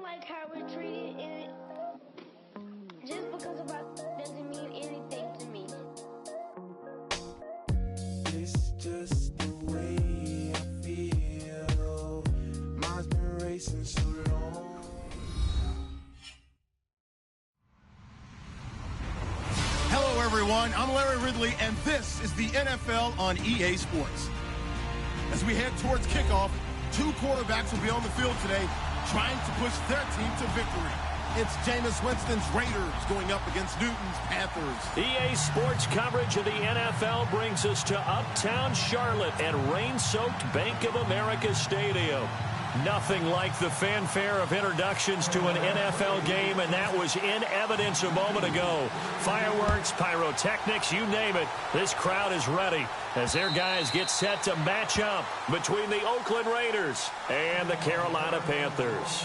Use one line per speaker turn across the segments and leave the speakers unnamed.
like how we're treated, and just because of our doesn't mean anything to me.
It's just the way I feel. Mine's been racing so long.
Hello, everyone. I'm Larry Ridley, and this is the NFL on EA Sports. As we head towards kickoff, two quarterbacks will be on the field today trying to push their team to victory. It's Jameis Winston's Raiders going up against Newton's Panthers.
EA Sports coverage of the NFL brings us to Uptown Charlotte and rain-soaked Bank of America Stadium. Nothing like the fanfare of introductions to an NFL game, and that was in evidence a moment ago. Fireworks, pyrotechnics, you name it. This crowd is ready as their guys get set to match up between the Oakland Raiders and the Carolina Panthers.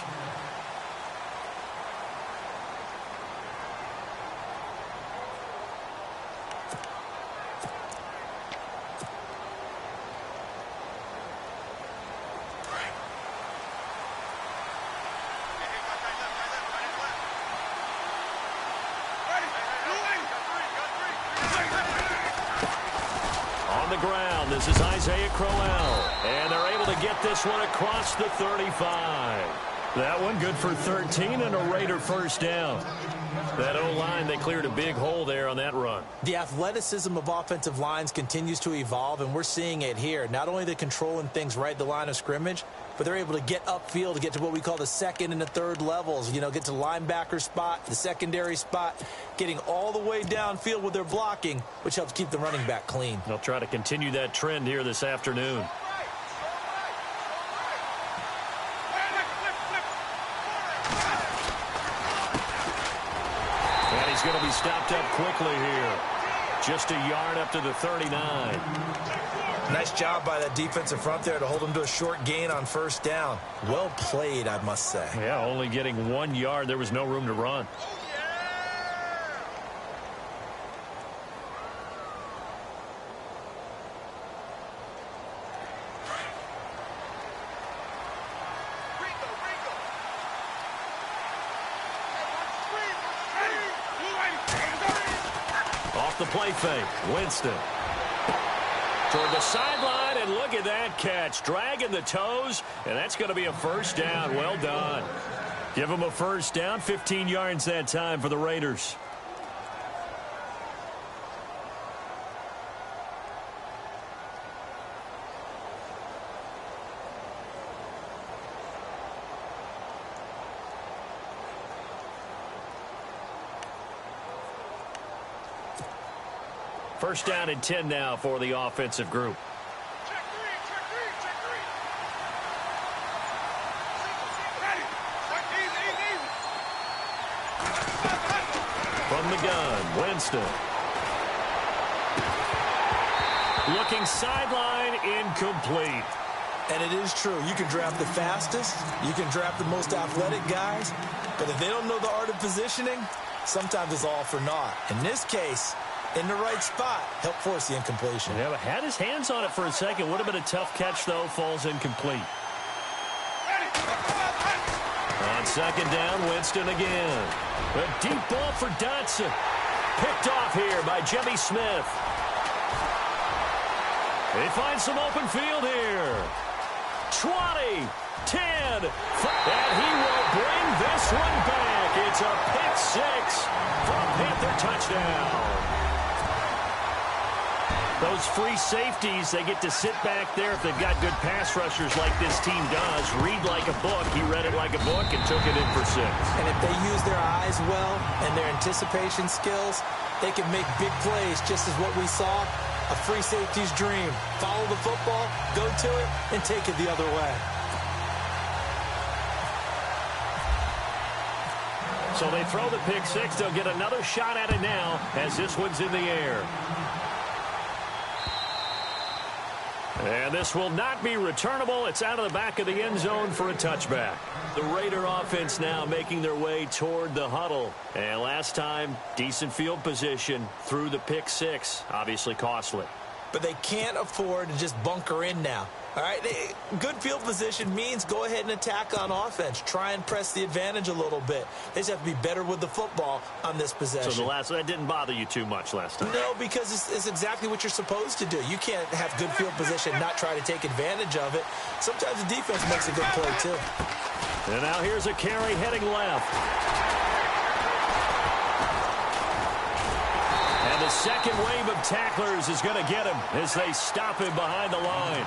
This is Isaiah Crowell, and they're able to get this one across the 35. That one good for 13 and a Raider first down. That O-line, they cleared a big hole there on that run.
The athleticism of offensive lines continues to evolve, and we're seeing it here. Not only the controlling things right at the line of scrimmage, but they're able to get upfield to get to what we call the second and the third levels. You know, get to the linebacker spot, the secondary spot, getting all the way downfield with their blocking, which helps keep the running back clean.
They'll try to continue that trend here this afternoon. And he's going to be stopped up quickly here. Just a yard up to the 39.
Nice job by that defensive front there to hold him to a short gain on first down. Well played, I must say.
Yeah, only getting 1 yard. There was no room to run. Off the play fake, Winston. Toward the sideline, and look at that catch. Dragging the toes, and that's going to be a first down. Well done. Give them a first down, 15 yards that time for the Raiders. First down and 10 now for the offensive group.
Check three.
From the gun, Winston. Looking sideline, incomplete.
And it is true. You can draft the fastest. You can draft the most athletic guys. But if they don't know the art of positioning, sometimes it's all for naught. In this case, in the right spot, help force the incompletion.
Yeah, but had his hands on it for a second. Would have been a tough catch, though. Falls incomplete. On second down, Winston again. A deep ball for Dotson. Picked off here by Jimmy Smith. They find some open field here. 20, 10, 5, and he will bring this one back. It's a pick six for a Panther touchdown. Those free safeties, they get to sit back there if they've got good pass rushers like this team does. Read like a book. He read it like a book and took it in for 6.
And if they use their eyes well and their anticipation skills, they can make big plays, just as what we saw. A free safety's dream. Follow the football, go to it, and take it the other way.
So they throw the pick six. They'll get another shot at it now as this one's in the air. And this will not be returnable. It's out of the back of the end zone for a touchback. The Raider offense now making their way toward the huddle. And last time, decent field position through the pick six. Obviously costly.
But they can't afford to just bunker in now. All right, good field position means go ahead and attack on offense. Try and press the advantage a little bit. They just have to be better with the football on this possession.
So that didn't bother you too much last time?
No, because it's exactly what you're supposed to do. You can't have good field position and not try to take advantage of it. Sometimes the defense makes a good play, too.
And now here's a carry heading left. The second wave of tacklers is going to get him as they stop him behind the line.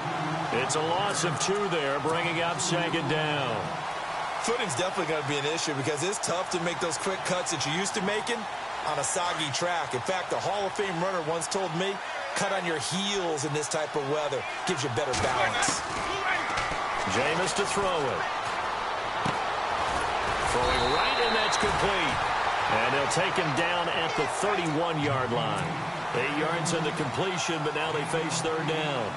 It's a loss of 2 there, bringing up second down.
Footing's definitely going to be an issue because it's tough to make those quick cuts that you're used to making on a soggy track. In fact, the Hall of Fame runner once told me, cut on your heels in this type of weather. Gives you better balance.
Jameis to throw it. Throwing right, and that's complete. And they'll take him down at the 31-yard line. 8 yards in the completion, but now they face third down.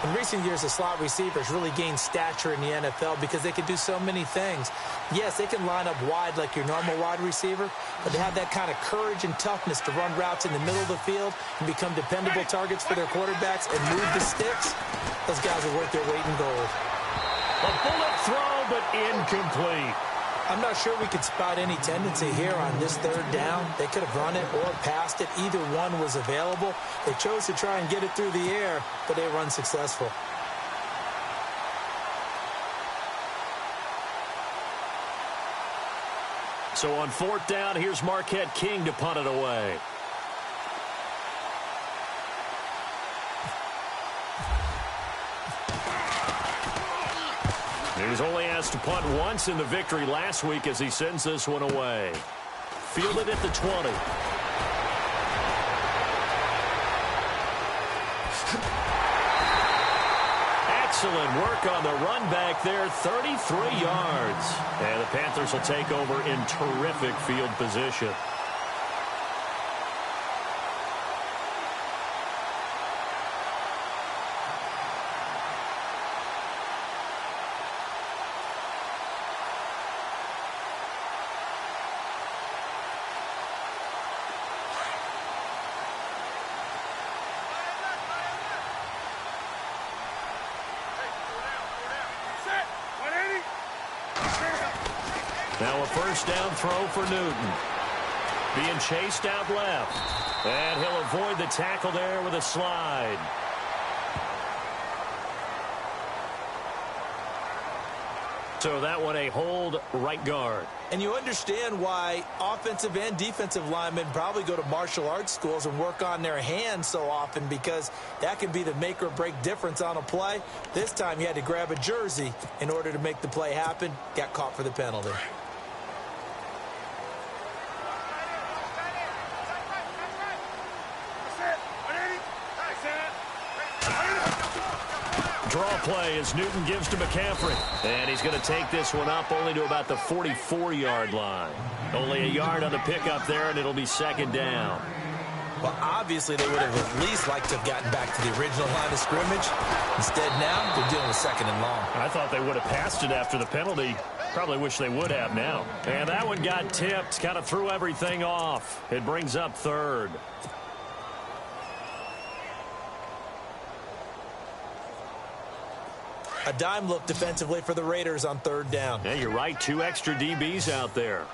In recent years, the slot receivers really gained stature in the NFL because they can do so many things. Yes, they can line up wide like your normal wide receiver, but they have that kind of courage and toughness to run routes in the middle of the field and become dependable targets for their quarterbacks and move the sticks. Those guys are worth their weight in gold.
A bullet throw, but incomplete.
I'm not sure we could spot any tendency here on this third down. They could have run it or passed it. Either one was available. They chose to try and get it through the air, but they were unsuccessful.
So on fourth down, here's Marquette King to punt it away. He was only asked to punt once in the victory last week as he sends this one away. Fielded at the 20. Excellent work on the run back there, 33 yards. And the Panthers will take over in terrific field position. Now a first down throw for Newton. Being chased out left. And he'll avoid the tackle there with a slide. So that one a hold right guard.
And you understand why offensive and defensive linemen probably go to martial arts schools and work on their hands so often, because that can be the make or break difference on a play. This time he had to grab a jersey in order to make the play happen. Got caught for the penalty.
Draw play as Newton gives to McCaffrey. And he's going to take this one up only to about the 44-yard line. Only a yard on the pickup there, and it'll be second down.
Well, obviously they would have at least liked to have gotten back to the original line of scrimmage. Instead now, they're dealing with second and long.
I thought they would have passed it after the penalty. Probably wish they would have now. And that one got tipped, kind of threw everything off. It brings up third.
A dime look defensively for the Raiders on third down.
Yeah, you're right. 2 extra DBs out there.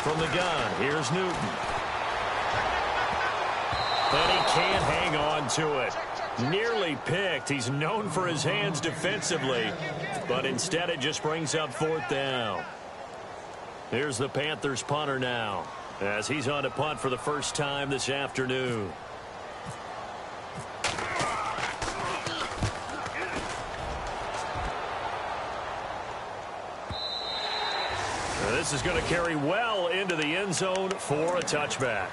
From the gun, here's Newton. But he can't hang on to it. Nearly picked. He's known for his hands defensively, but instead it just brings up fourth down. Here's the Panthers punter now, as he's on to punt for the first time this afternoon. This is going to carry well into the end zone for a touchback.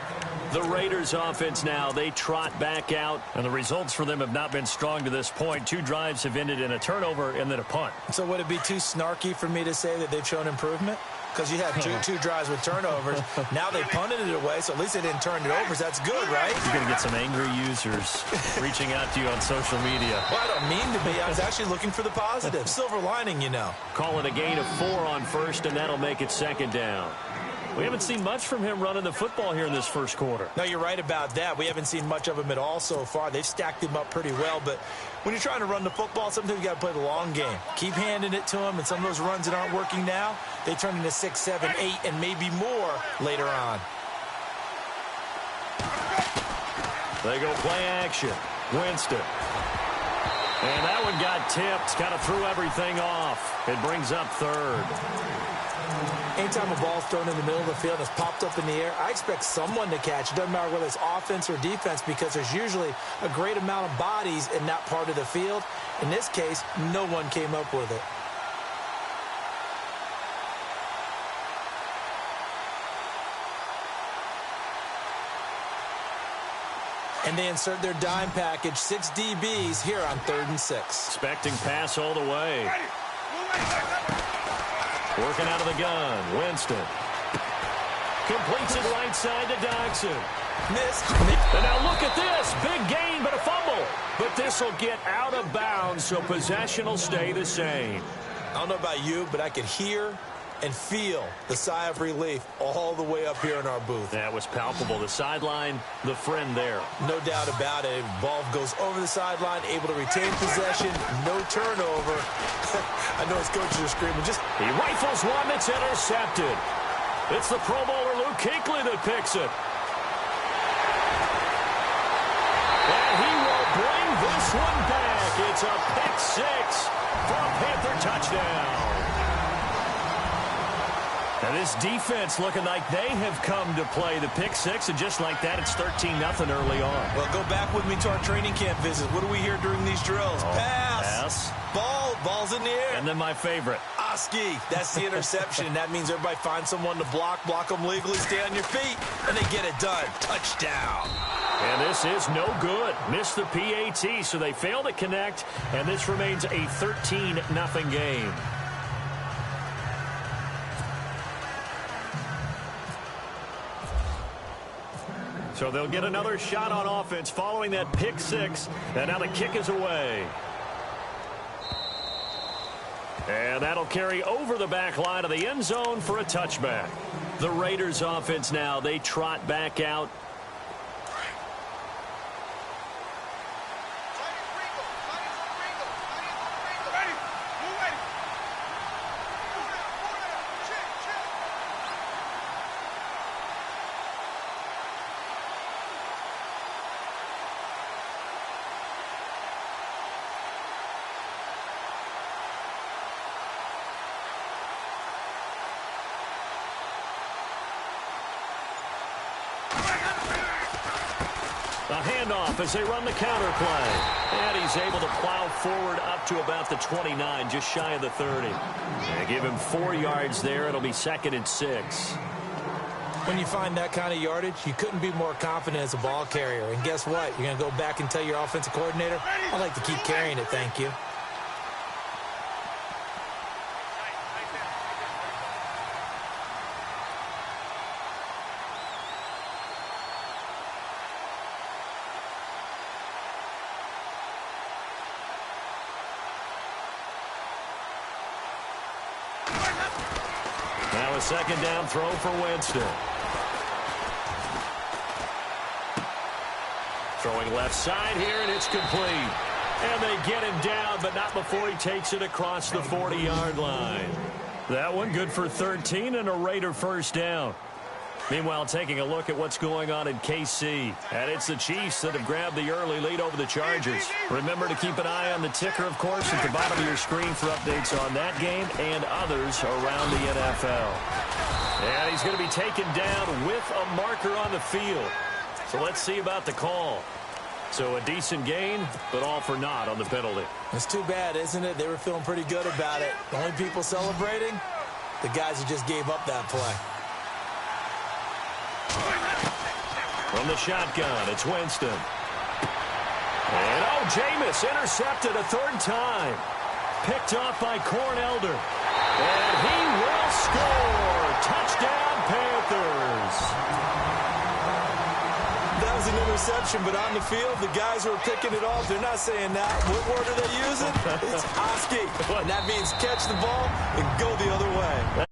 The Raiders offense now, they trot back out, and the results for them have not been strong to this point. 2 drives have ended in a turnover and then a punt.
So would it be too snarky for me to say that they've shown improvement? Because you had two drives with turnovers. Now they punted it away, so at least they didn't turn it over. So that's good, right?
You're going to get some angry users reaching out to you on social media.
Well, I don't mean to be. I was actually looking for the positive. Silver lining, you know.
Call it a gain of 4 on first, and that'll make it 2nd down. We haven't seen much from him running the football here in this first quarter.
No, you're right about that. We haven't seen much of him at all so far. They've stacked him up pretty well, but when you're trying to run the football, sometimes you got to play the long game. Keep handing it to him, and some of those runs that aren't working now, they turn into 6, 7, 8, and maybe more later on.
They go play action. Winston. And that one got tipped. Kind of threw everything off. It brings up 3rd.
Anytime a ball's thrown in the middle of the field and it's popped up in the air, I expect someone to catch. It doesn't matter whether it's offense or defense because there's usually a great amount of bodies in that part of the field. In this case, no one came up with it. And they insert their dime package, 6 DBs here on 3rd and 6.
Expecting pass all the way. Working out of the gun. Winston. Completes it right side to Dodson.
Missed.
And now look at this. Big gain, but a fumble. But this will get out of bounds, so possession will stay the same.
I don't know about you, but I could hear and feel the sigh of relief all the way up here in our booth.
That was palpable. The sideline, the friend there.
No doubt about it. Ball goes over the sideline, able to retain possession, no turnover. I know his coaches are screaming.
He rifles one that's intercepted. It's the Pro Bowler Luke Kuechly that picks it. And he will bring this one back. It's a pick 6 for a Panther touchdown. And this defense looking like they have come to play. The pick 6, and just like that, it's 13-0 early on.
Well, go back with me to our training camp visit. What do we hear during these drills? Pass. Ball's in the air.
And then my favorite.
Oski. That's the interception. That means everybody finds someone to block them legally, stay on your feet, and they get it done. Touchdown.
And this is no good. Missed the PAT, so they fail to connect, and this remains a 13-0 game. So they'll get another shot on offense following that pick 6. And now the kick is away. And that'll carry over the back line of the end zone for a touchback. The Raiders offense now, they trot back out. A handoff as they run the counter play. And he's able to plow forward up to about the 29, just shy of the 30. And give him 4 yards there. It'll be 2nd and 6.
When you find that kind of yardage, you couldn't be more confident as a ball carrier. And guess what? You're going to go back and tell your offensive coordinator, I'd like to keep carrying it, thank you.
Now a 2nd down throw for Winston. Throwing left side here, and it's complete. And they get him down, but not before he takes it across the 40-yard line. That one good for 13 and a Raider 1st down. Meanwhile, taking a look at what's going on in KC. And it's the Chiefs that have grabbed the early lead over the Chargers. Remember to keep an eye on the ticker, of course, at the bottom of your screen for updates on that game and others around the NFL. And he's going to be taken down with a marker on the field. So let's see about the call. So a decent gain, but all for naught on the penalty.
It's too bad, isn't it? They were feeling pretty good about it. The only people celebrating, the guys who just gave up that play.
From the shotgun, it's Winston. And, Jameis intercepted a third time. Picked off by Cornelder. And he will score. Touchdown, Panthers.
That was an interception, but on the field, the guys who are picking it off, they're not saying that. What word are they using? It's Oski. And that means catch the ball and go the other way.